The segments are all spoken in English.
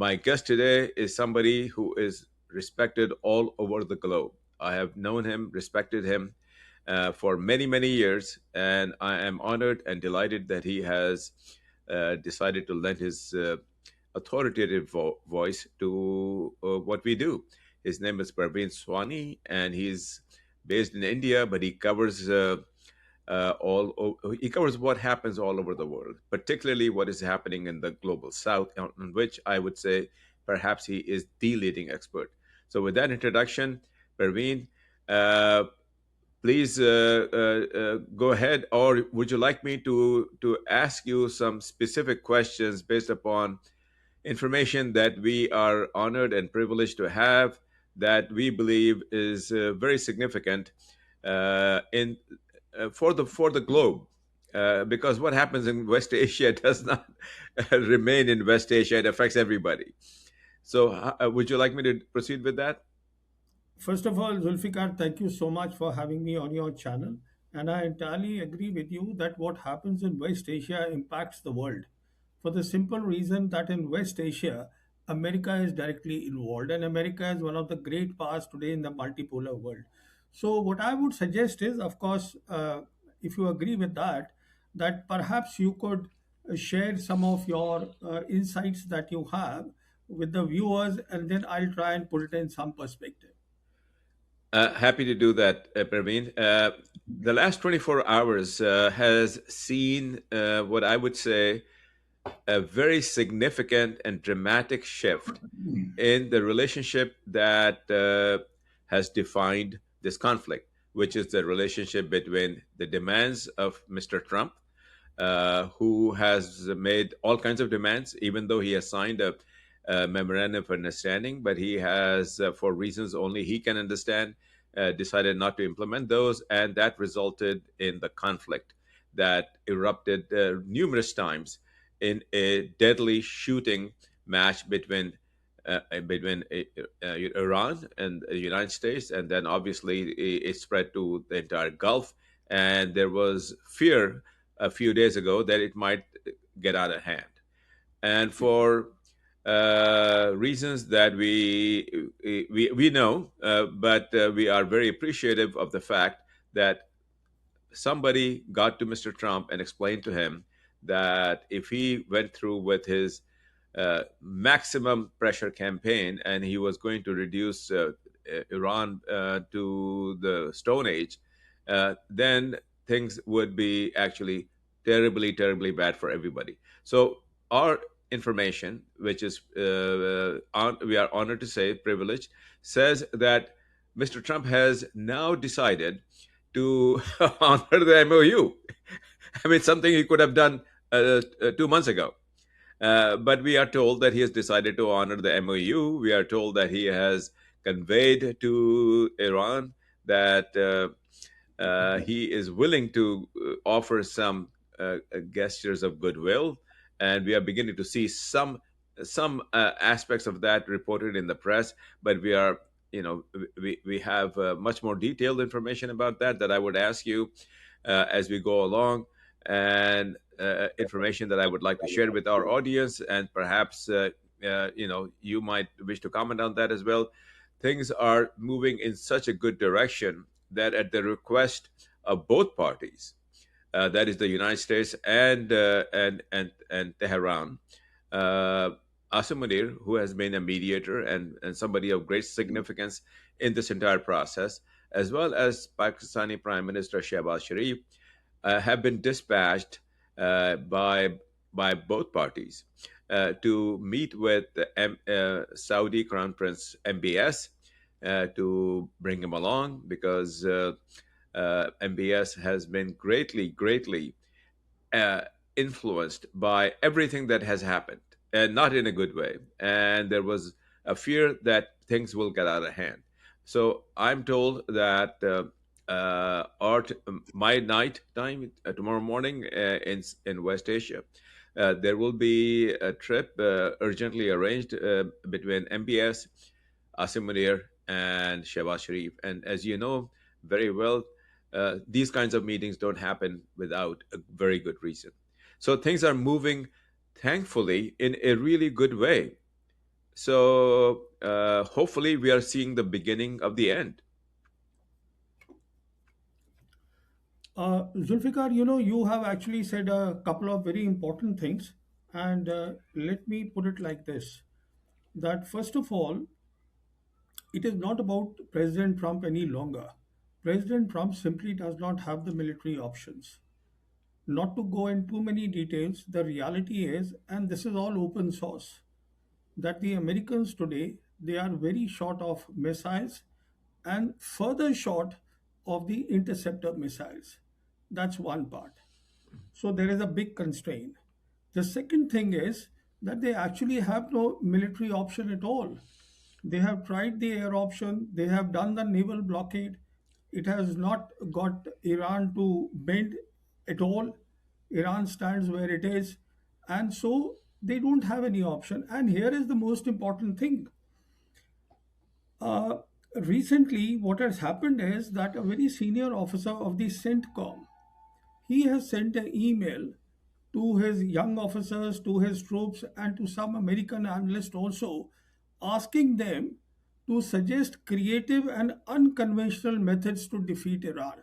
My guest today is somebody who is respected all over the globe. I have known him, respected him for many, many years, and I am honored and delighted that he has decided to lend his authoritative voice to what we do. His name is Pravin Sawhney, and he's based in India, but he covers he covers what happens all over the world, particularly what is happening in the global south, on which I would say perhaps he is the leading expert. So, with that introduction, Perveen, uh, please go ahead. Or would you like me to ask you some specific questions based upon information that we are honored and privileged to have, that we believe is very significant in for the globe, because what happens in West Asia does not remain in West Asia. It affects everybody. So, would you like me to proceed with that? First of all, Zulfiqar, thank you so much for having me on your channel. And I entirely agree with you that what happens in West Asia impacts the world. For the simple reason that in West Asia, America is directly involved, and America is one of the great powers today in the multipolar world. So, what I would suggest is, of course, if you agree with that, that perhaps you could share some of your insights that you have with the viewers, and then I'll try and put it in some perspective. Happy to do that, Praveen. The last 24 hours has seen what I would say a very significant and dramatic shift in the relationship that has defined this conflict, which is the relationship between the demands of Mr. Trump, who has made all kinds of demands, even though he has signed a memorandum of understanding, but he has, for reasons only he can understand, decided not to implement those, and that resulted in the conflict that erupted numerous times in a deadly shooting match between Iran and the United States, and then obviously it spread to the entire Gulf. And there was fear a few days ago that it might get out of hand. And for reasons that we know, but we are very appreciative of the fact that somebody got to Mr. Trump and explained to him that if he went through with his maximum pressure campaign and he was going to reduce Iran to the Stone Age, then things would be actually terribly, terribly bad for everybody. So, our information, which is, we are honored to say, privileged, says that Mr. Trump has now decided to honor the MOU. I mean, something he could have done 2 months ago. But we are told that he has decided to honor the MOU. We are told that he has conveyed to Iran that he is willing to offer some gestures of goodwill, and we are beginning to see some aspects of that reported in the press. But we are, we have much more detailed information about that I would ask you as we go along, and information that I would like to share with our audience, and perhaps you might wish to comment on that as well. Things are moving in such a good direction that at the request of both parties, that is the United States and Tehran, uh, Asim Munir, who has been a mediator and somebody of great significance in this entire process, as well as Pakistani Prime Minister Shehbaz Sharif, have been dispatched by both parties to meet with the Saudi Crown Prince MBS to bring him along, because MBS has been greatly uh, influenced by everything that has happened, and not in a good way. And there was a fear that things will get out of hand. So I'm told that my night time tomorrow morning in West Asia, there will be a trip urgently arranged between MBS, Asim Munir, and Shehbaz Sharif. And as you know very well, these kinds of meetings don't happen without a very good reason. So things are moving, thankfully, in a really good way. So hopefully, we are seeing the beginning of the end. Zulfikar, you have actually said a couple of very important things. And let me put it like this, that first of all, it is not about President Trump any longer. President Trump simply does not have the military options. Not to go in too many details, the reality is, and this is all open source, that the Americans today, they are very short of missiles and further short of the interceptor missiles. That's one part. So there is a big constraint. The second thing is that they actually have no military option at all. They have tried the air option, they have done the naval blockade. It has not got Iran to bend at all. Iran stands where it is. And so they don't have any option. And here is the most important thing. Uh, Recently, what has happened is that a very senior officer of the CENTCOM, he has sent an email to his young officers, to his troops, and to some American analysts also, asking them to suggest creative and unconventional methods to defeat Iran.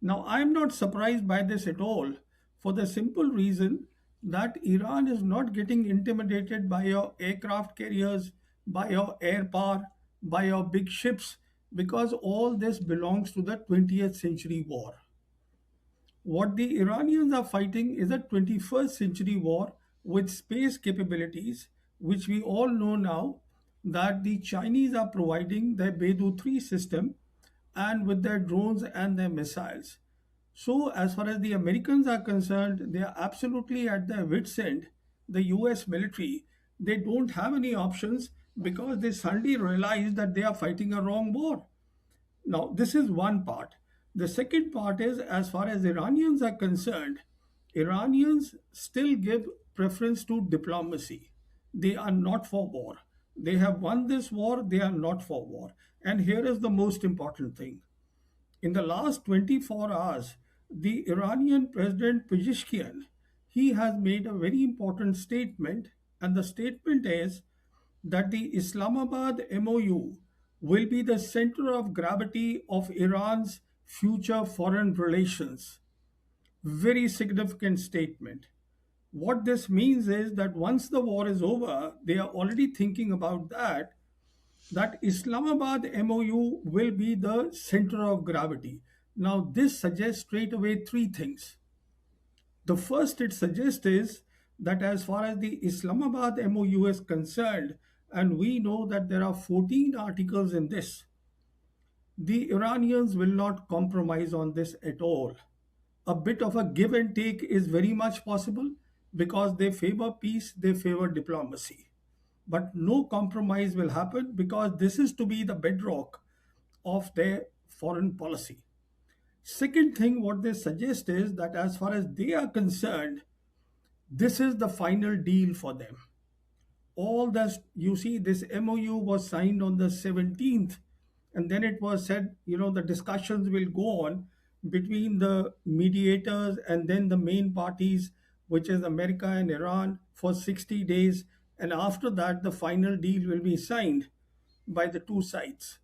Now, I am not surprised by this at all for the simple reason that Iran is not getting intimidated by your aircraft carriers, by your air power, by your big ships, because all this belongs to the 20th century war. What the Iranians are fighting is a 21st century war with space capabilities, which we all know now that the Chinese are providing their Beidou 3 system and with their drones and their missiles. So, as far as the Americans are concerned, they are absolutely at their wits' end. The US military, they don't have any options because they suddenly realize that they are fighting a wrong war. Now, this is one part. The second part is, as far as Iranians are concerned, Iranians still give preference to diplomacy. They are not for war. They have won this war, they are not for war. And here is the most important thing. In the last 24 hours, the Iranian President Pezeshkian, he has made a very important statement, and the statement is that the Islamabad MoU will be the center of gravity of Iran's future foreign relations. Very significant statement. What this means is that once the war is over, they are already thinking about that Islamabad MoU will be the center of gravity. Now, this suggests straight away three things. The first it suggests is that as far as the Islamabad MoU is concerned, and we know that there are 14 articles in this, the Iranians will not compromise on this at all. A bit of a give and take is very much possible because they favor peace, they favor diplomacy. But no compromise will happen because this is to be the bedrock of their foreign policy. Second thing, what they suggest is that as far as they are concerned, this is the final deal for them. All this, you see, this MOU was signed on the 17th, and then it was said, the discussions will go on between the mediators and then the main parties, which is America and Iran, for 60 days. And after that, the final deal will be signed by the two sides.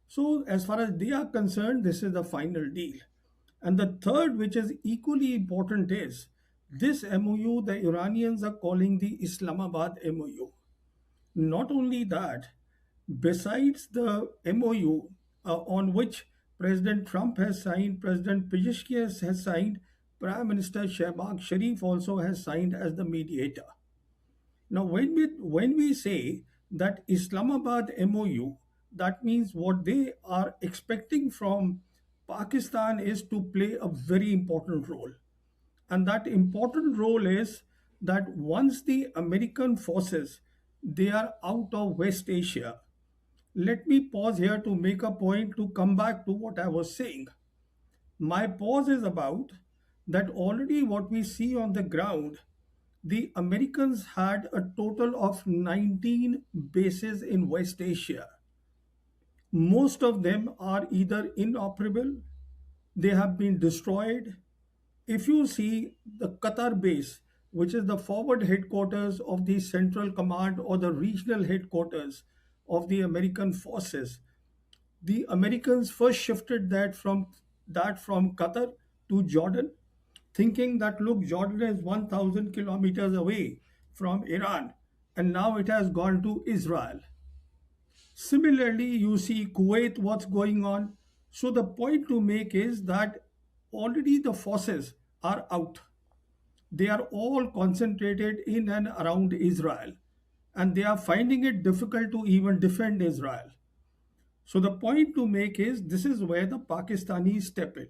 So, as far as they are concerned, this is the final deal. And the third, which is equally important, is this MOU the Iranians are calling the Islamabad MOU. Not only that, besides the MOU on which President Trump has signed, President Pezeshkian has signed, Prime Minister Shehbaz Sharif also has signed as the mediator. Now, when we say that Islamabad MOU, that means what they are expecting from Pakistan is to play a very important role. And that important role is that once the American forces they are out of West Asia, let me pause here to make a point to come back to what I was saying. My pause is about that already what we see on the ground, the Americans had a total of 19 bases in West Asia. Most of them are either inoperable, they have been destroyed. If you see the Qatar base, which is the forward headquarters of the Central Command or the regional headquarters of the American forces. The Americans first shifted that from Qatar to Jordan, thinking that look, Jordan is 1,000 kilometers away from Iran, and now it has gone to Israel. Similarly, you see Kuwait, what's going on. So the point to make is that already the forces are out. They are all concentrated in and around Israel, and they are finding it difficult to even defend Israel. So the point to make is this is where the Pakistanis step in.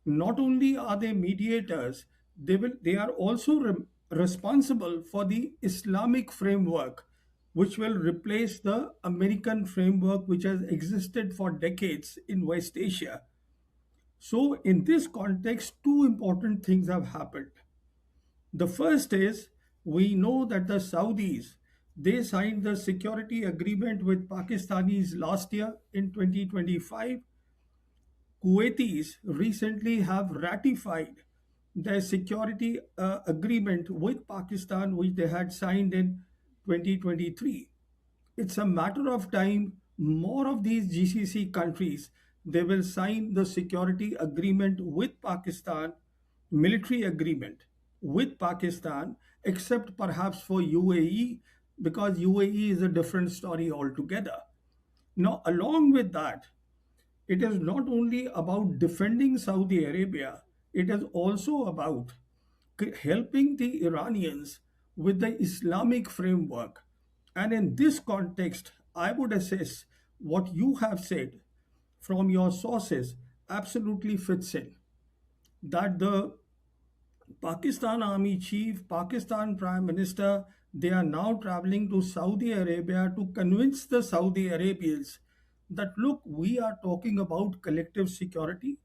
Not only are they mediators, they are also responsible for the Islamic framework, which will replace the American framework which has existed for decades in West Asia. So in this context, two important things have happened. The first is we know that the Saudis, they signed the security agreement with Pakistanis last year in 2025. Kuwaitis recently have ratified their security agreement with Pakistan, which they had signed in 2023. It's a matter of time. More of these GCC countries, they will sign the security agreement with Pakistan, military agreement with Pakistan, except perhaps for UAE, because UAE is a different story altogether. Now, along with that, it is not only about defending Saudi Arabia, it is also about helping the Iranians with the Islamic framework. And in this context, I would assess what you have said from your sources absolutely fits in. That the Pakistan Army Chief, Pakistan Prime Minister, they are now traveling to Saudi Arabia to convince the Saudi Arabians that look, we are talking about collective security,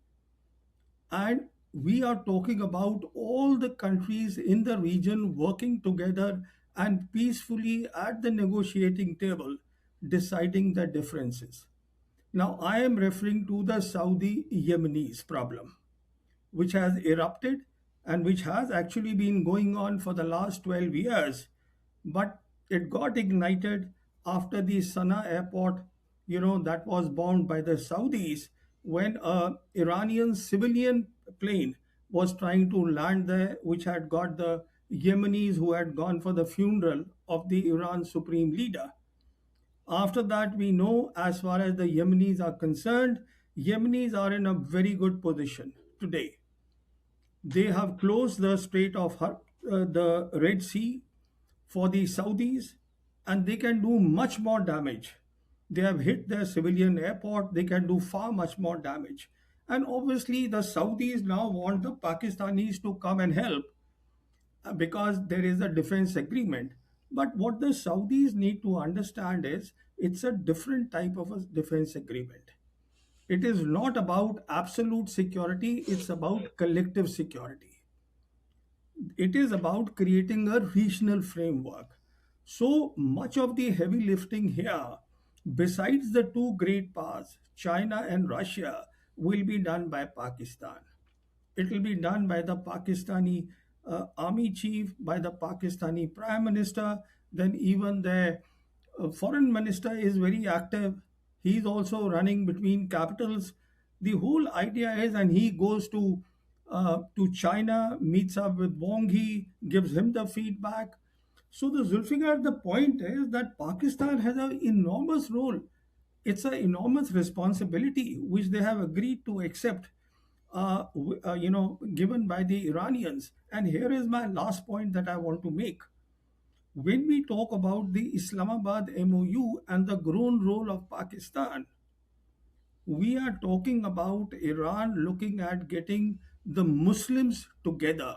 and we are talking about all the countries in the region working together and peacefully at the negotiating table deciding the differences. Now, I am referring to the Saudi Yemenis problem, which has erupted and which has actually been going on for the last 12 years, but it got ignited after the Sana'a airport, that was bombed by the Saudis when a Iranian civilian plane was trying to land there, which had got the Yemenis who had gone for the funeral of the Iran supreme leader. After that, we know as far as the Yemenis are concerned, Yemenis are in a very good position today. They have closed the the Red Sea for the Saudis, and they can do much more damage. They have hit their civilian airport, they can do far much more damage. And obviously, the Saudis now want the Pakistanis to come and help because there is a defense agreement. But what the Saudis need to understand is it's a different type of a defense agreement. It is not about absolute security, it's about collective security. It is about creating a regional framework. So much of the heavy lifting here, besides the two great powers, China and Russia, will be done by Pakistan. It will be done by the Pakistani army chief, by the Pakistani prime minister, then even the foreign minister is very active. He's also running between capitals. The whole idea is, and he goes to China, meets up with Wang Yi, gives him the feedback. So the Zulfikar, the point is that Pakistan has an enormous role. It's an enormous responsibility which they have agreed to accept, given by the Iranians. And here is my last point that I want to make. When we talk about the Islamabad MoU and the grown role of Pakistan, we are talking about Iran looking at getting the Muslims together.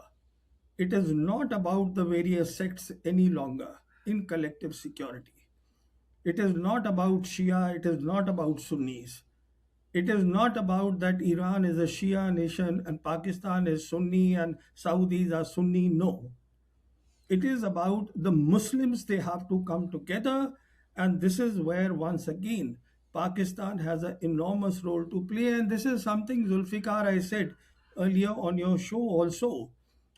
It is not about the various sects any longer in collective security. It is not about Shia, it is not about Sunnis. It is not about that Iran is a Shia nation and Pakistan is Sunni and Saudis are Sunni. No. It is about the Muslims, they have to come together. And this is where, once again, Pakistan has an enormous role to play. And this is something, Zulfikar, I said earlier on your show also.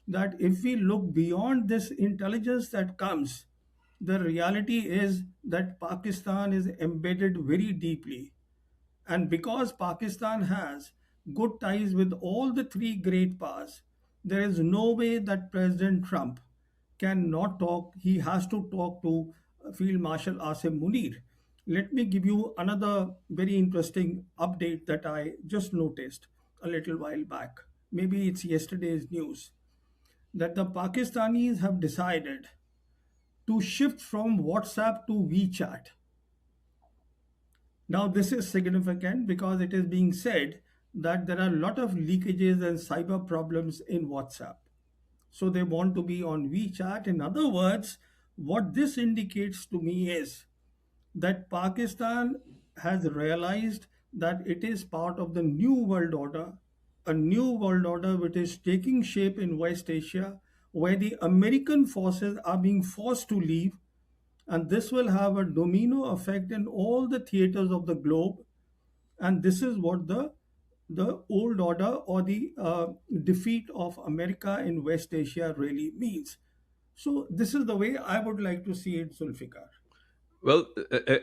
that if we look beyond this intelligence that comes, the reality is that Pakistan is embedded very deeply. And because Pakistan has good ties with all the three great powers, there is no way that President Trump cannot talk. He has to talk to Field Marshal Asim Munir. Let me give you another very interesting update that I just noticed a little while back. Maybe it's yesterday's news that the Pakistanis have decided to shift from WhatsApp to WeChat. Now, this is significant because it is being said that there are a lot of leakages and cyber problems in WhatsApp. So they want to be on WeChat. In other words, what this indicates to me is that Pakistan has realized that it is part of the new world order, a new world order which is taking shape in West Asia, where the American forces are being forced to leave, and this will have a domino effect in all the theaters of the globe. And this is what the old order or the defeat of America in West Asia really means. So this is the way I would like to see it, Zulfikar. Well,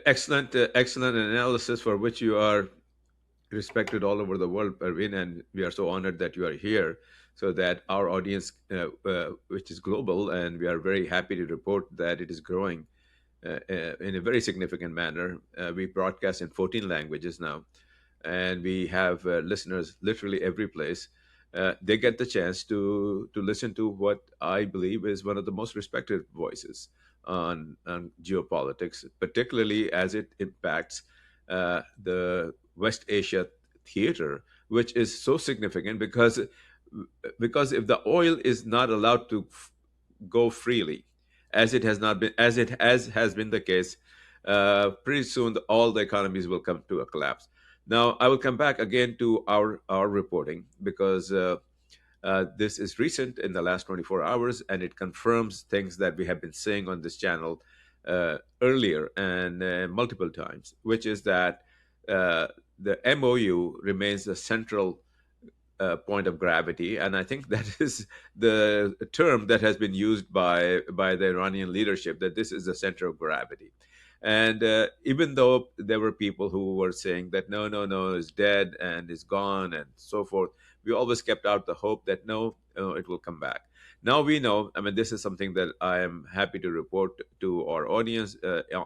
excellent analysis for which you are respected all over the world, Parveen, and we are so honored that you are here so that our audience, which is global, and we are very happy to report that it is growing in a very significant manner. We broadcast in 14 languages now, and we have listeners literally every place. They get the chance to listen to what I believe is one of the most respected voices on geopolitics, particularly as it impacts the West Asia theater, which is so significant because if the oil is not allowed to go freely, as it has not been, as has been the case, pretty soon all the economies will come to a collapse. Now, I will come back again to our reporting because this is recent in the last 24 hours, and it confirms things that we have been saying on this channel earlier and multiple times, which is that the MOU remains the central point of gravity, and I think that is the term that has been used by the Iranian leadership, that this is the center of gravity. And even though there were people who were saying that no, no, no, it's dead and it's gone and so forth, we always kept out the hope that no, it will come back. Now we know. I mean, this is something that I am happy to report to our audience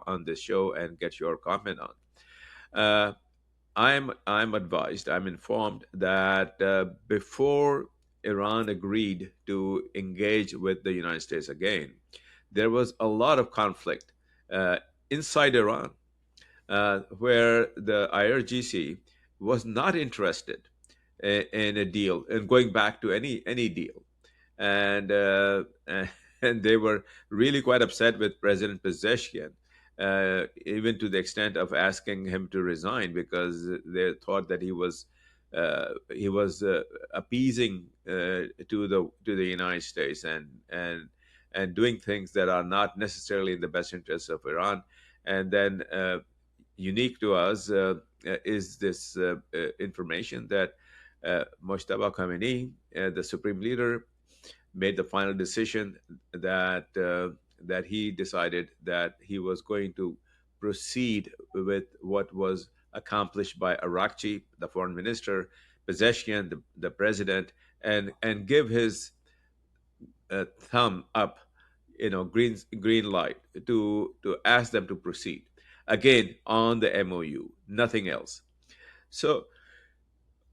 on this show and get your comment on. Uh, I'm advised, I'm informed that before Iran agreed to engage with the United States again, there was a lot of conflict uh, inside Iran, where the IRGC was not interested in a deal and going back to any deal, and and they were really quite upset with President Pezeshkian, even to the extent of asking him to resign because they thought that he was appeasing to the United States and doing things that are not necessarily in the best interests of Iran. And then unique to us is this information that Mojtaba Khamenei, the supreme leader, made the final decision that he decided that he was going to proceed with what was accomplished by Arakchi, the foreign minister, Pezeshkian, the president, and give his thumb up, green light to ask them to proceed again on the MOU, nothing else. So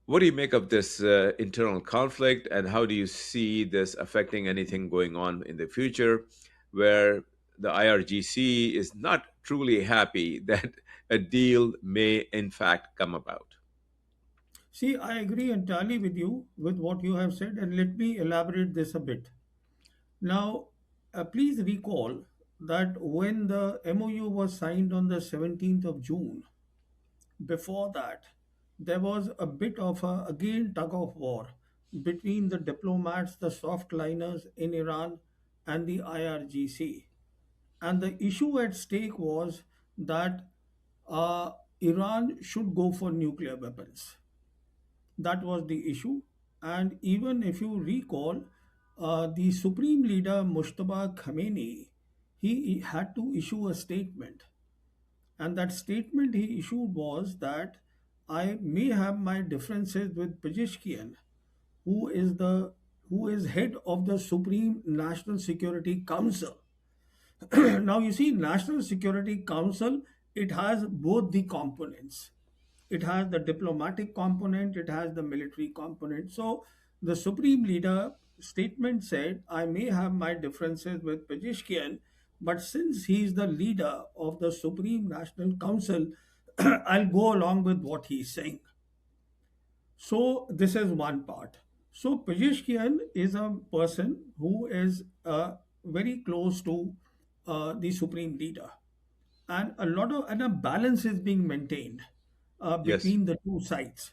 what do you make of this internal conflict, and how do you see this affecting anything going on in the future, where the IRGC is not truly happy that a deal may, in fact, come about? See, I agree entirely with you with what you have said, and let me elaborate this a bit. Now, please recall that when the MOU was signed on the 17th of June, before that, there was a bit of a again tug of war between the diplomats, the soft liners in Iran, and the IRGC. And the issue at stake was that uh, Iran should go for nuclear weapons. That was the issue. And even if you recall, the Supreme Leader Mushtaba Khamenei, he had to issue a statement, and that statement he issued was that I may have my differences with Pezeshkian, who is the who is head of the Supreme National Security Council. Now you see, National Security Council, it has both the components. It has the diplomatic component, it has the military component. So the Supreme Leader statement said, I may have my differences with Pezeshkian, but since he is the leader of the Supreme National Council, I'll go along with what he's saying. So this is one part. So Pezeshkian is a person who is very close to the Supreme Leader, and a balance is being maintained Yes. between the two sides.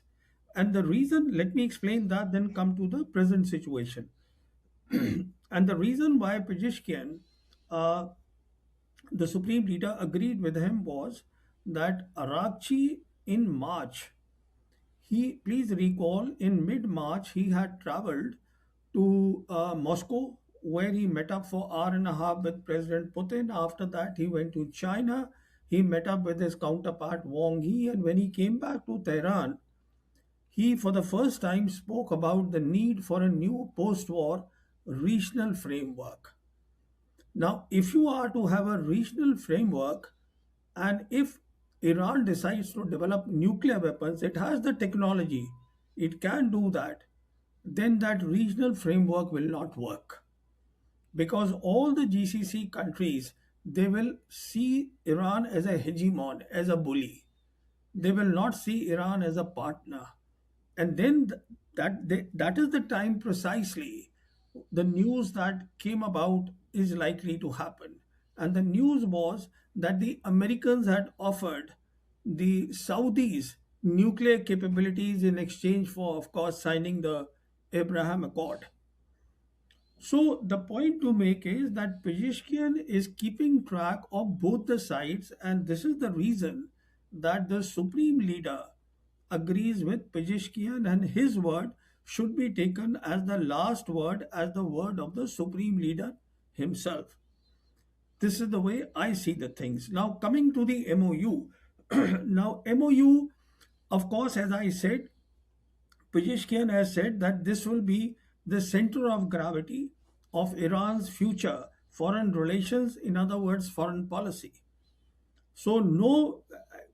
And the reason, let me explain that, then come to the present situation. And the reason why Pezeshkian, uh, the Supreme Leader, agreed with him was that Arakchi in March, he, please recall, in mid March, he had traveled to Moscow, where he met up for hour and a half with President Putin. After that, he went to China. He met up with his counterpart Wang Yi, and when he came back to Tehran, he, for the first time, spoke about the need for a new post war regional framework. Now, if you are to have a regional framework, and if Iran decides to develop nuclear weapons, it has the technology, it can do that, then that regional framework will not work. Because all the GCC countries, they will see Iran as a hegemon, as a bully. They will not see Iran as a partner. And then that is the time precisely the news that came about is likely to happen. And the news was that the Americans had offered the Saudis nuclear capabilities in exchange for, of course, signing the Abraham Accord. So the point to make is that Pezeshkian is keeping track of both the sides, and this is the reason that the Supreme Leader agrees with Pezeshkian, and his word should be taken as the last word, as the word of the Supreme Leader himself. This is the way I see the things. Now, coming to the MOU. Now, MOU, of course, as I said, Pezeshkian has said that this will be the center of gravity of Iran's future foreign relations, in other words, foreign policy. So, no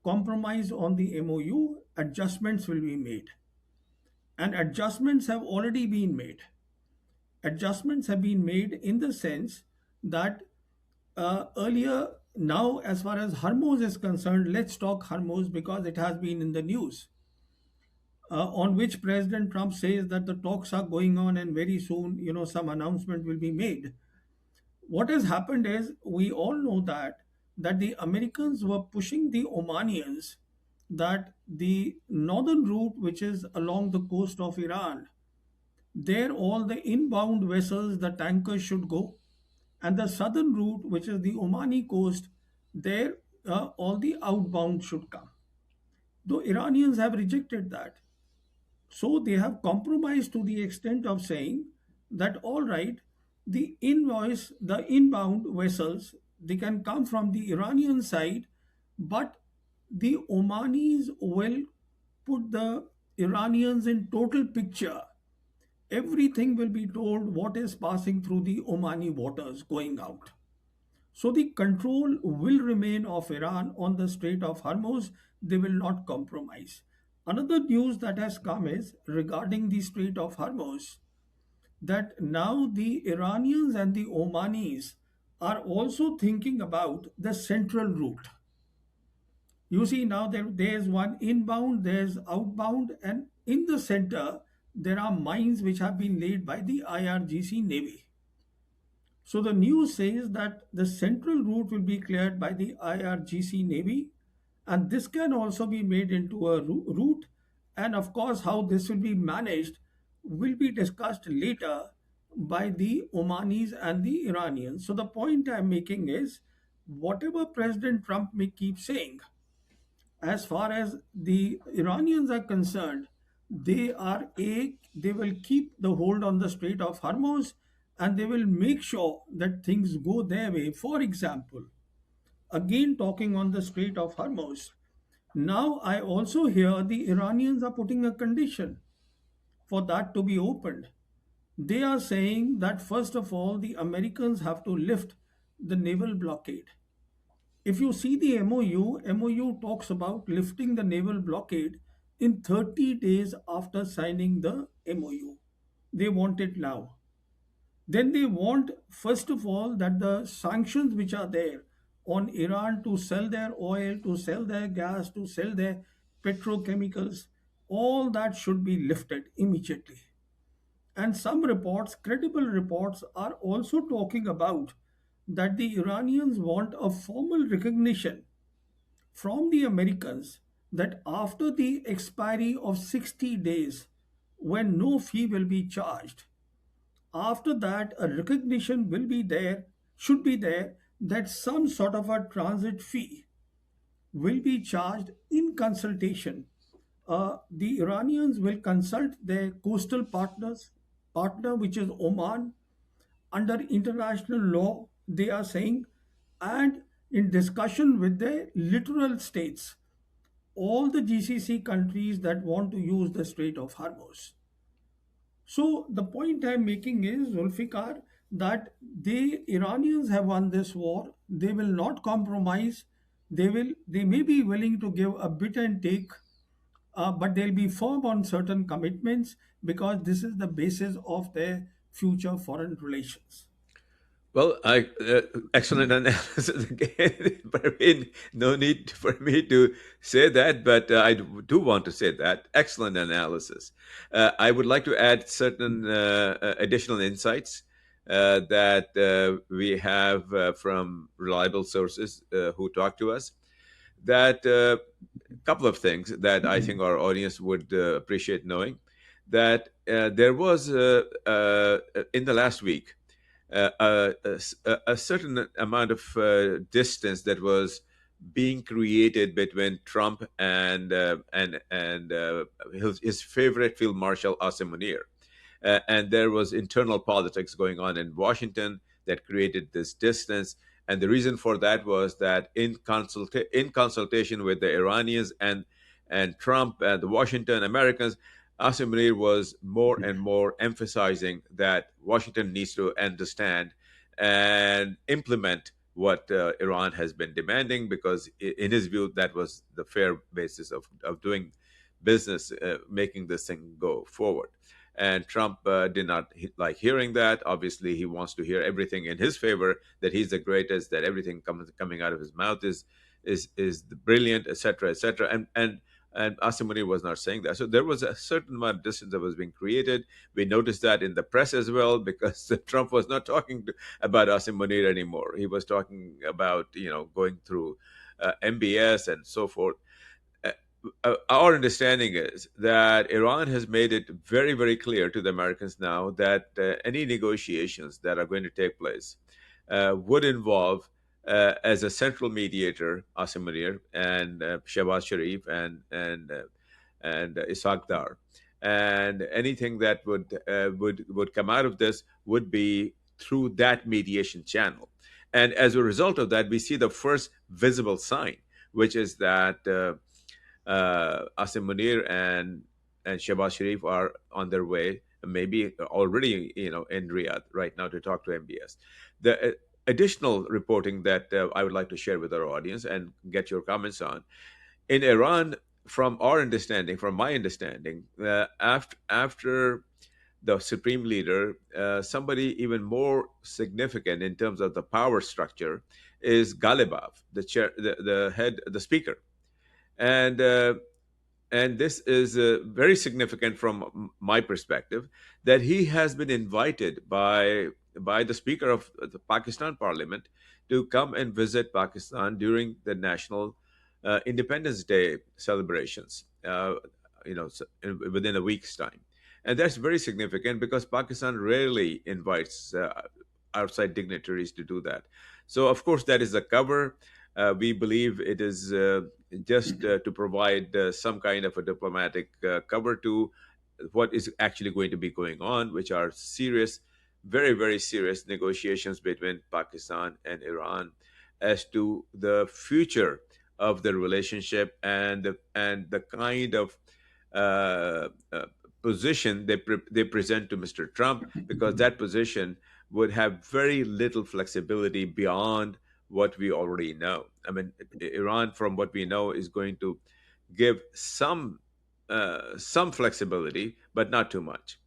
compromise on the MOU, adjustments will be made. And adjustments have already been made. Adjustments have been made in the sense that earlier, now, as far as Hormuz is concerned, let's talk Hormuz because it has been in the news, on which President Trump says that the talks are going on and very soon, some announcement will be made. What has happened is, we all know that the Americans were pushing the Omanians that the northern route, which is along the coast of Iran, there all the inbound vessels, the tankers should go, and the southern route, which is the Omani coast, there all the outbound should come. Though Iranians have rejected that. So they have compromised to the extent of saying that all right, the inbound vessels, they can come from the Iranian side, but the Omanis will put the Iranians in total picture. Everything will be told what is passing through the Omani waters going out. So the control will remain of Iran on the Strait of Hormuz. They will not compromise. Another news that has come is regarding the Strait of Hormuz, that now the Iranians and the Omanis are also thinking about the central route. You see, now there's one inbound, there's outbound, and in the center there are mines which have been laid by the IRGC Navy. So the news says that the central route will be cleared by the IRGC Navy, and this can also be made into a route. And of course, how this will be managed will be discussed later by the Omanis and the Iranians. So the point I'm making is, whatever President Trump may keep saying, as far as the Iranians are concerned, they will keep the hold on the Strait of Hormuz, and they will make sure that things go their way. For example, again talking on the Strait of Hormuz, now I also hear the Iranians are putting a condition for that to be opened. They are saying that first of all, the Americans have to lift the naval blockade. If you see the MOU talks about lifting the naval blockade in 30 days after signing the MOU. They want it now. Then they want, first of all, that the sanctions which are there on Iran to sell their oil, to sell their gas, to sell their petrochemicals, all that should be lifted immediately. And some reports, credible reports, are also talking about that the Iranians want a formal recognition from the Americans that after the expiry of 60 days, when no fee will be charged, after that a recognition will be there, should be there, that some sort of a transit fee will be charged in consultation. The Iranians will consult their coastal partner which is Oman, under international law, they are saying, and in discussion with the littoral states, all the GCC countries that want to use the Strait of Hormuz. So the point I'm making is, Zulfikar, that the Iranians have won this war. They will not compromise. They may be willing to give a bit and take, but they'll be firm on certain commitments because this is the basis of their future foreign relations. Well, excellent analysis again. But I mean, no need for me to say that, but I do want to say that excellent analysis. I would like to add certain additional insights that we have from reliable sources who talk to us. That couple of things that I think our audience would appreciate knowing. That there was in the last week a certain amount of distance that was being created between Trump and his favorite field marshal Asim Munir, and there was internal politics going on in Washington that created this distance. And the reason for that was that in consultation with the Iranians and Trump and the Washington Americans, Asim Munir was more and more emphasizing that Washington needs to understand and implement what Iran has been demanding, because in his view, that was the fair basis of doing business, making this thing go forward. And Trump did not like hearing that. Obviously, he wants to hear everything in his favor, that he's the greatest, that everything coming out of his mouth is brilliant, etc., etc. And Asimoni was not saying that. So there was a certain amount of distance that was being created. We noticed that in the press as well, because Trump was not talking about Asimoni anymore. He was talking about, going through MBS and so forth. Our understanding is that Iran has made it very, very clear to the Americans now that any negotiations that are going to take place would involve, as a central mediator, Asim Munir and Shehbaz Sharif and Ishaq Dar, and anything that would come out of this would be through that mediation channel. And as a result of that, we see the first visible sign, which is that Asim Munir and Shehbaz Sharif are on their way, maybe already, in Riyadh right now to talk to MBS. The additional reporting that I would like to share with our audience and get your comments on, in Iran, from my understanding, after the supreme leader, somebody even more significant in terms of the power structure is Galibaf, the chair, the head, the speaker, and this is very significant from my perspective, that he has been invited by the Speaker of the Pakistan Parliament to come and visit Pakistan during the National Independence Day celebrations, within a week's time. And that's very significant because Pakistan rarely invites outside dignitaries to do that. So, of course, that is a cover. We believe it is just to provide some kind of a diplomatic cover to what is actually going to be going on, which are serious very, very serious negotiations between Pakistan and Iran as to the future of the relationship and the kind of uh, uh, position they present to Mr. Trump, because that position would have very little flexibility beyond what we already know. I mean, Iran, from what we know, is going to give some flexibility, but not too much.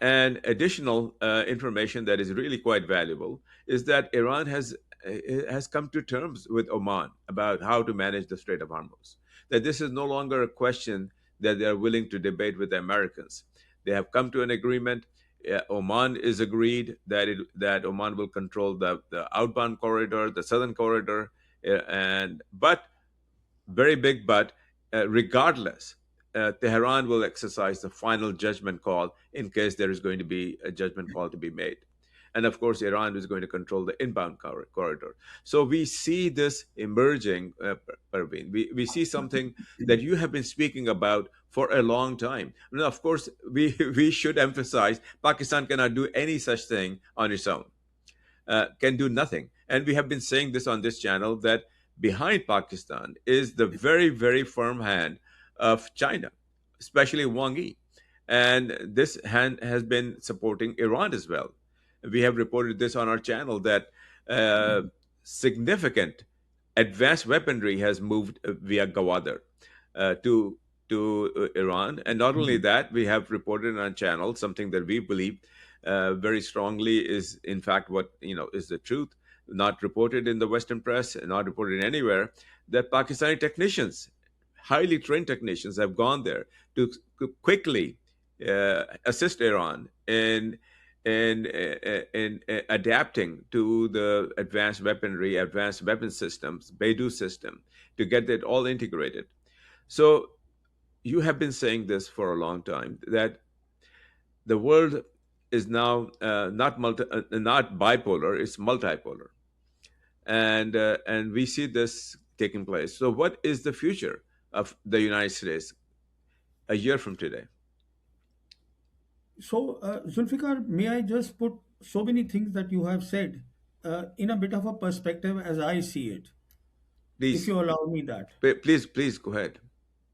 And additional information that is really quite valuable is that Iran has come to terms with Oman about how to manage the Strait of Hormuz. That this is no longer a question that they are willing to debate with the Americans. They have come to an agreement. Oman is agreed that Oman will control the outbound corridor, the southern corridor, and but very big but, regardless, Tehran will exercise the final judgment call in case there is going to be a judgment call to be made. And of course, Iran is going to control the inbound corridor. So we see this emerging, Parveen. We see something that you have been speaking about for a long time. And of course, we should emphasize Pakistan cannot do any such thing on its own, can do nothing. And we have been saying this on this channel that behind Pakistan is the very, very firm hand of China, especially Wang Yi. And this hand has been supporting Iran as well. We have reported this on our channel that uh, significant advanced weaponry has moved via Gawadar to Iran. And not only that, we have reported on our channel something that we believe very strongly is, in fact, what is the truth, not reported in the Western press, and not reported anywhere, that Pakistani technicians, highly trained technicians, have gone there to quickly assist Iran in adapting to the advanced weaponry, advanced weapon systems, Beidou system, to get it all integrated. So you have been saying this for a long time, that the world is now not bipolar; it's multipolar, and we see this taking place. So, what is the future of the United States a year from today? So, Zulfikar, may I just put so many things that you have said in a bit of a perspective as I see it, if Please, you allow me that? please go ahead.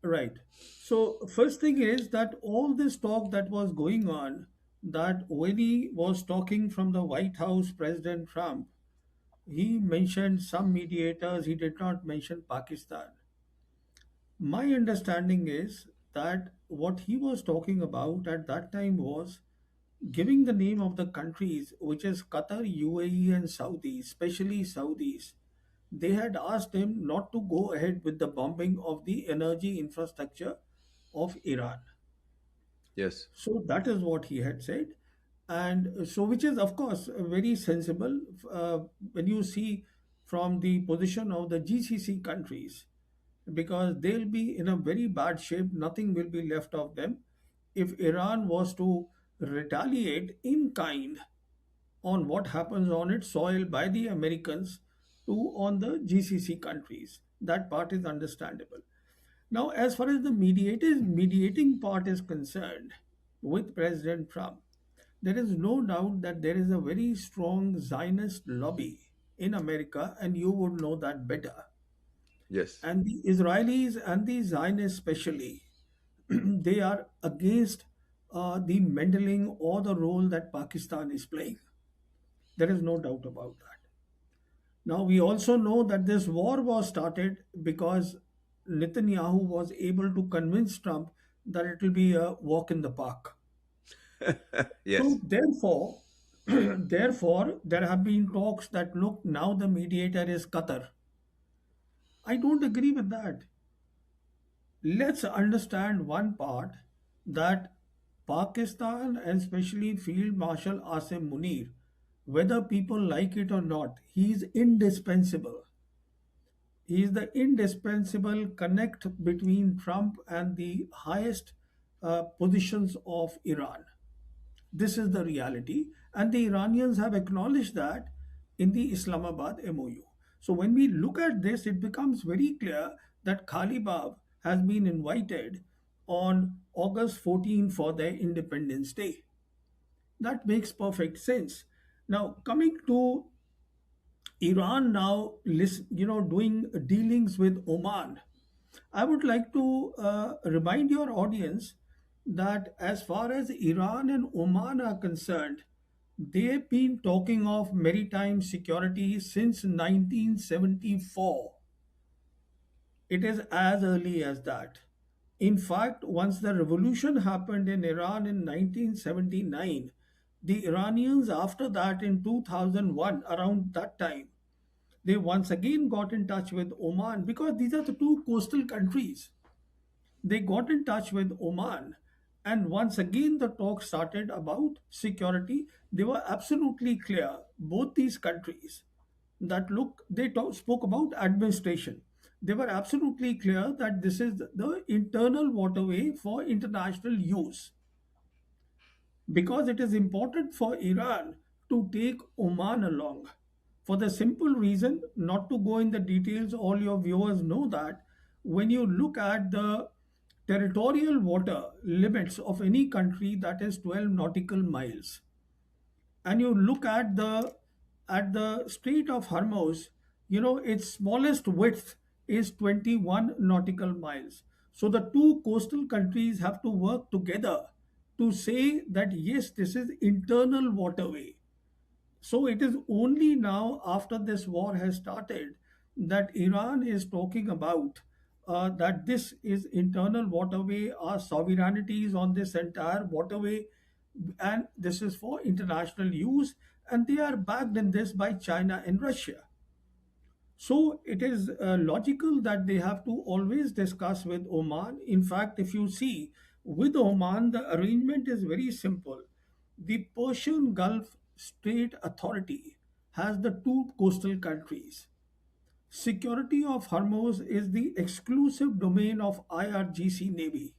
Right. So, first thing is that all this talk that was going on, that when he was talking from the White House, President Trump, he mentioned some mediators, he did not mention Pakistan. My understanding is that what he was talking about at that time was giving the name of the countries, which is Qatar, UAE, and Saudi, especially Saudis. They had asked him not to go ahead with the bombing of the energy infrastructure of Iran. Yes, So that is what he had said. And so, which is, of course, very sensible when you see from the position of the GCC countries, because they'll be in a very bad shape. Nothing will be left of them if Iran was to retaliate in kind on what happens on its soil by the Americans to on the GCC countries. That part is understandable. Now, as far as the mediating part is concerned with President Trump, there is no doubt that there is a very strong Zionist lobby in America, and you would know that better. yes, And the Israelis and the Zionists, especially, they are against the meddling or the role that Pakistan is playing. There is no doubt about that. Now, we also know that this war was started because Netanyahu was able to convince Trump that it will be a walk in the park. yes, So, therefore, therefore, there have been talks that look, now the mediator is Qatar. I don't agree with that. Let's understand one part, that Pakistan and especially Field Marshal Asim Munir, whether people like it or not, he is indispensable. He is the indispensable connect between Trump and the highest positions of Iran. This is the reality, and the Iranians have acknowledged that in the Islamabad MoU. So when we look at this, it becomes very clear that Khalibab has been invited on August 14 for their Independence Day. That makes perfect sense. Now, coming to Iran now, doing dealings with Oman. I would like to remind your audience that as far as Iran and Oman are concerned, they've been talking of maritime security since 1974. It is as early as that. In fact, once the revolution happened in Iran in 1979, the Iranians, after that in 2001, around that time, they once again got in touch with Oman because these are the two coastal countries. They got in touch with Oman, and once again the talk started about security. They were absolutely clear, both these countries, that look, spoke about administration. They were absolutely clear that this is the internal waterway for international use because it is important for Iran to take Oman along. For the simple reason, not to go in the details, all your viewers know that when you look at the territorial water limits of any country, that is 12 nautical miles, and you look at the Strait of Hormuz, its smallest width is 21 nautical miles. So the two coastal countries have to work together to say that yes, this is internal waterway. So it is only now after this war has started that Iran is talking about that this is internal waterway, our sovereignty is on this entire waterway, and this is for international use, and they are backed in this by China and Russia. So it is logical that they have to always discuss with Oman. In fact, if you see with Oman, the arrangement is very simple. The Persian Gulf Strait Authority has the two coastal countries. Security of Hormuz is the exclusive domain of IRGC Navy.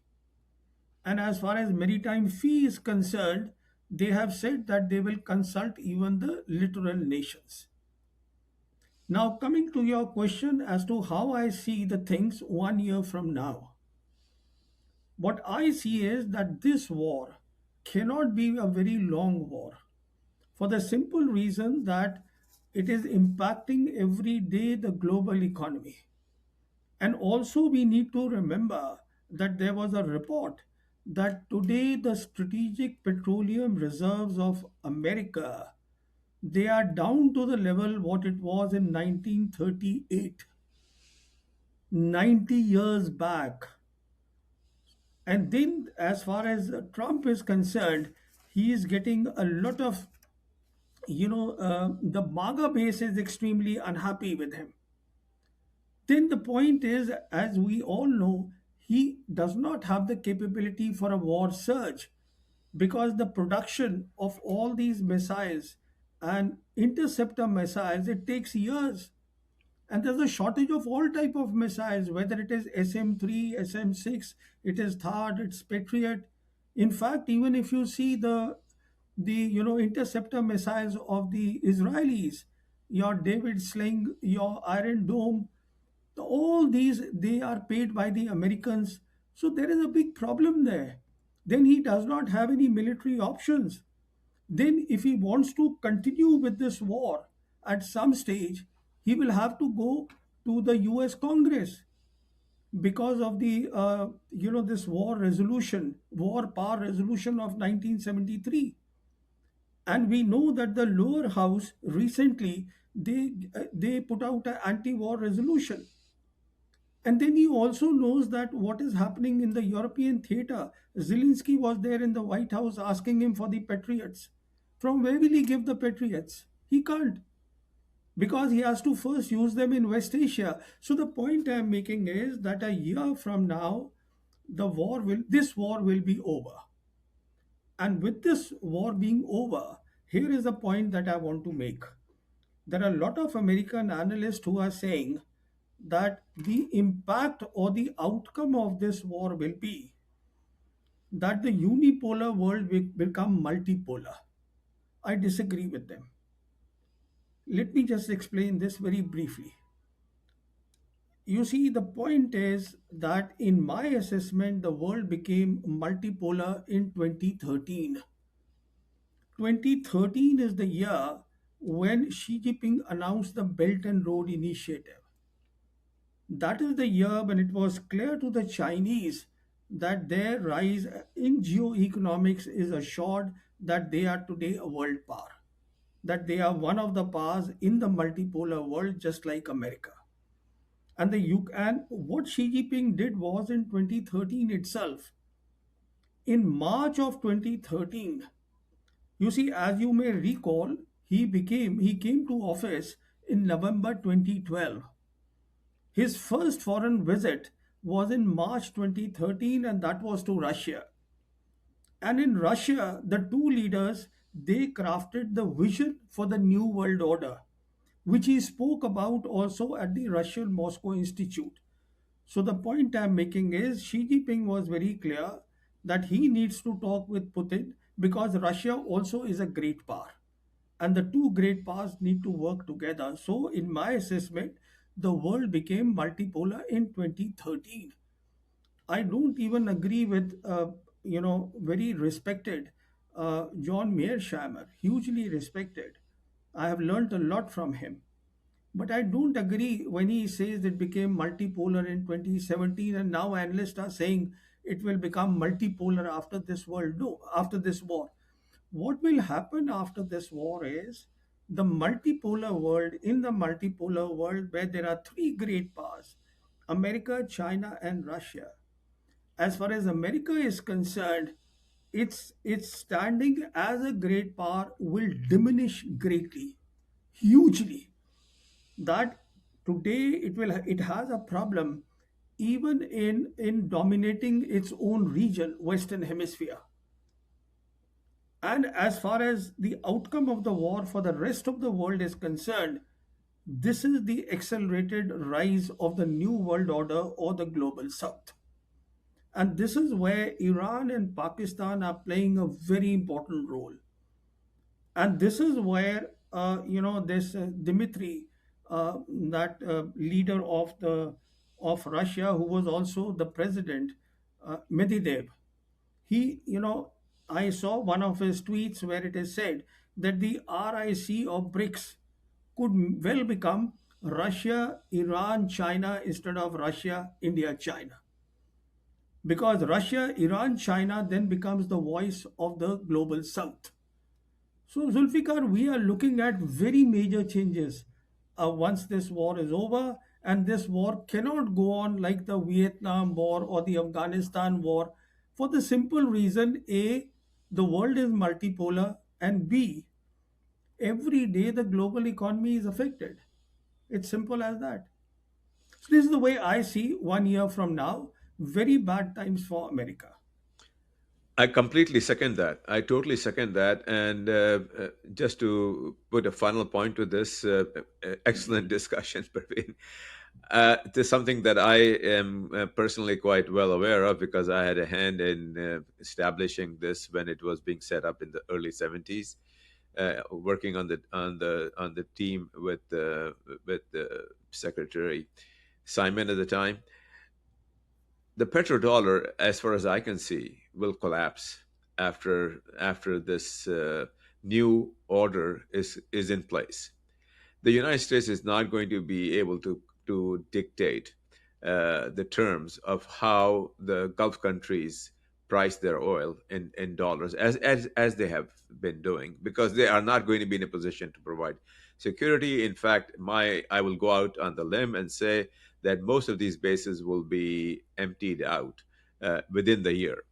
And as far as maritime fee is concerned, they have said that they will consult even the littoral nations. Now, coming to your question as to how I see the things 1 year from now, what I see is that this war cannot be a very long war for the simple reason that it is impacting every day the global economy. And also, we need to remember that there was a report that today the strategic petroleum reserves of America, they are down to the level what it was in 1938, 90 years back. And then, as far as Trump is concerned, he is getting a lot of, the MAGA base is extremely unhappy with him. Then the point is, as we all know, he does not have the capability for a war surge because the production of all these missiles and interceptor missiles, it takes years, and there's a shortage of all type of missiles, whether it is SM-3, SM-6, it is THAAD, it's Patriot. In fact, even if you see the interceptor missiles of the Israelis, your David Sling, your Iron Dome, all these, they are paid by the Americans. So there is a big problem there. Then he does not have any military options. Then if he wants to continue with this war at some stage, he will have to go to the US Congress because of the this war power resolution of 1973. And we know that the lower house recently, they put out an anti-war resolution. And then he also knows that what is happening in the European theater. Zelensky was there in the White House asking him for the Patriots. From where will he give the Patriots? He can't, because he has to first use them in West Asia. So the point I'm making is that a year from now, this war will be over. And with this war being over, here is a point that I want to make. There are a lot of American analysts who are saying that the impact or the outcome of this war will be that the unipolar world will become multipolar. I disagree with them. Let me just explain this very briefly. You see, the point is that in my assessment, the world became multipolar in 2013. 2013 is the year when Xi Jinping announced the Belt and Road Initiative. That is the year when it was clear to the Chinese that their rise in geoeconomics is assured, that they are today a world power, that they are one of the powers in the multipolar world, just like America. And what Xi Jinping did was in 2013 itself, in March of 2013, you see, as you may recall, he came to office in November 2012. His first foreign visit was in March 2013, and that was to Russia. And in Russia, the two leaders, they crafted the vision for the new world order, which he spoke about also at the Russian Moscow Institute. So the point I'm making is Xi Jinping was very clear that he needs to talk with Putin, because Russia also is a great power. And the two great powers need to work together. So, in my assessment, the world became multipolar in 2013. I don't even agree with, very respected John Mearsheimer, hugely respected. I have learnt a lot from him. But I don't agree when he says it became multipolar in 2017, and now analysts are saying it will become multipolar after this world. No, after this war. What will happen after this war is the multipolar world, in the multipolar world where there are three great powers, America, China, and Russia. As far as America is concerned, its standing as a great power will diminish greatly, hugely. That today it has a problem even in dominating its own region, Western Hemisphere. And as far as the outcome of the war for the rest of the world is concerned, this is the accelerated rise of the New World Order or the Global South. And this is where Iran and Pakistan are playing a very important role. And this is where, this Dmitry, that leader of Russia, who was also the president, Medvedev, I saw one of his tweets where it is said that the RIC of BRICS could well become Russia, Iran, China instead of Russia, India, China. Because Russia, Iran, China then becomes the voice of the global south. So, Zulfikar, we are looking at very major changes once this war is over, and this war cannot go on like the Vietnam War or the Afghanistan War, for the simple reason: A, the world is multipolar, and B, every day the global economy is affected. It's simple as that. So, this is the way I see 1 year from now very bad times for America. I completely second that. I totally second that. And just to put a final point to this excellent discussion, Praveen, this is something that I am personally quite well aware of, because I had a hand in establishing this when it was being set up in the early '70s, working on the team with the Secretary Simon at the time. The petrodollar, as far as I can see, will collapse after this new order is in place. The United States is not going to be able to dictate the terms of how the Gulf countries price their oil in dollars, as they have been doing, because they are not going to be in a position to provide security. In fact, my I will go out on the limb and say that most of these bases will be emptied out within the year.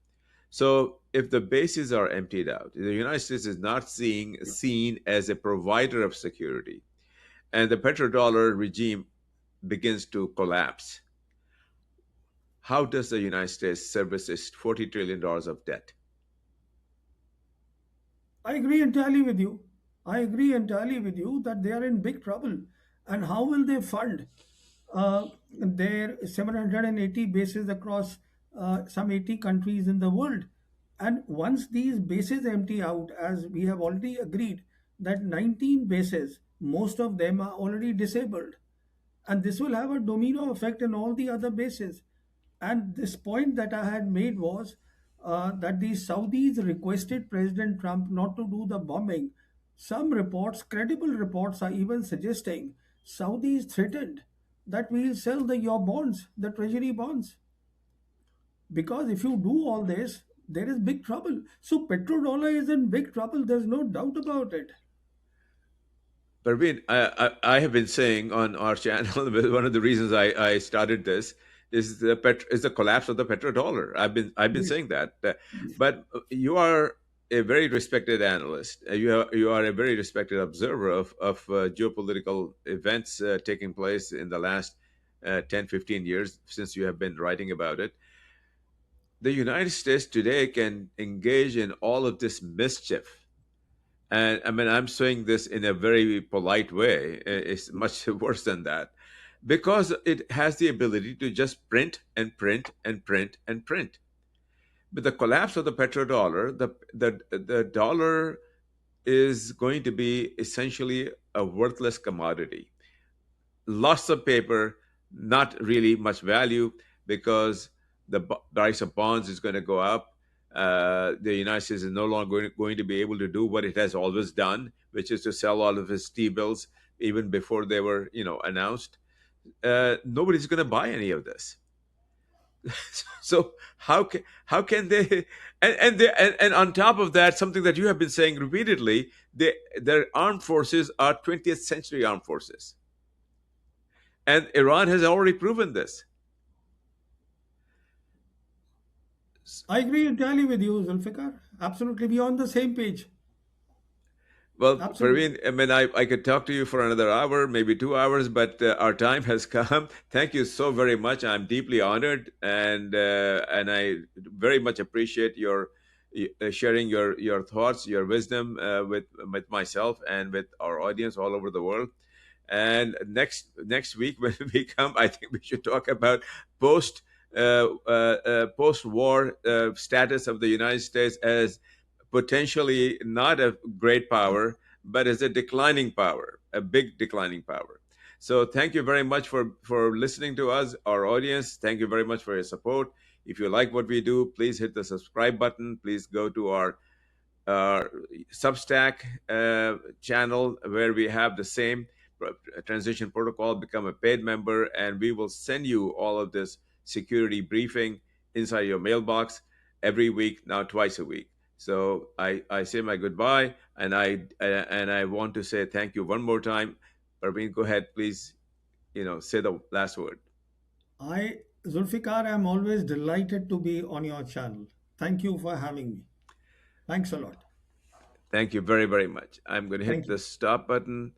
So if the bases are emptied out, the United States is not seen as a provider of security, and the petrodollar regime begins to collapse. How does the United States service its $40 trillion of debt? I agree entirely with you. I agree entirely with you that they are in big trouble. And how will they fund their 780 bases across some 80 countries in the world? And once these bases empty out, as we have already agreed, that 19 bases, most of them are already disabled. And this will have a domino effect in all the other bases. And this point that I had made was that the Saudis requested President Trump not to do the bombing. Some reports, credible reports, are even suggesting Saudis threatened that we'll sell your bonds, the treasury bonds, because if you do all this, there is big trouble. So petrodollar is in big trouble. There's no doubt about it. Parveen, I have been saying on our channel, one of the reasons I started this is is the collapse of the petrodollar. I've been Yes. saying that, but you are a very respected analyst. You are a very respected observer of geopolitical events taking place in the last 10, 15 years since you have been writing about it. The United States today can engage in all of this mischief, and I mean, I'm saying this in a very polite way. It's much worse than that because it has the ability to just print and print and print and print. With the collapse of the petrodollar, the dollar is going to be essentially a worthless commodity. Lots of paper, not really much value because the price of bonds is going to go up. The United States is no longer going to be able to do what it has always done, which is to sell all of its T-bills even before they were, announced. Nobody's going to buy any of this. So how can they? And on top of that, something that you have been saying repeatedly, their armed forces are 20th century armed forces, and Iran has already proven this. I agree entirely with you, Zulfikar. Absolutely. We are on the same page. Well, Absolutely. Praveen, I mean, I could talk to you for another hour, maybe 2 hours, but our time has come. Thank you so very much. I'm deeply honored, and I very much appreciate your sharing your thoughts, your wisdom with myself and with our audience all over the world. And next week when we come, I think we should talk about post post war status of the United States as potentially not a great power, but as a declining power, a big declining power. So thank you very much for listening to us, our audience. Thank you very much for your support. If you like what we do, please hit the subscribe button. Please go to our uh, Substack channel where we have the same transition protocol. Become a paid member, and we will send you all of this security briefing inside your mailbox every week, now twice a week. So I say my goodbye, and I want to say thank you one more time. Parveen, go ahead, please. Say the last word. Zulfikar, I'm always delighted to be on your channel. Thank you for having me. Thanks a lot. Thank you very, very much. I'm going to hit Thank the you. stop button.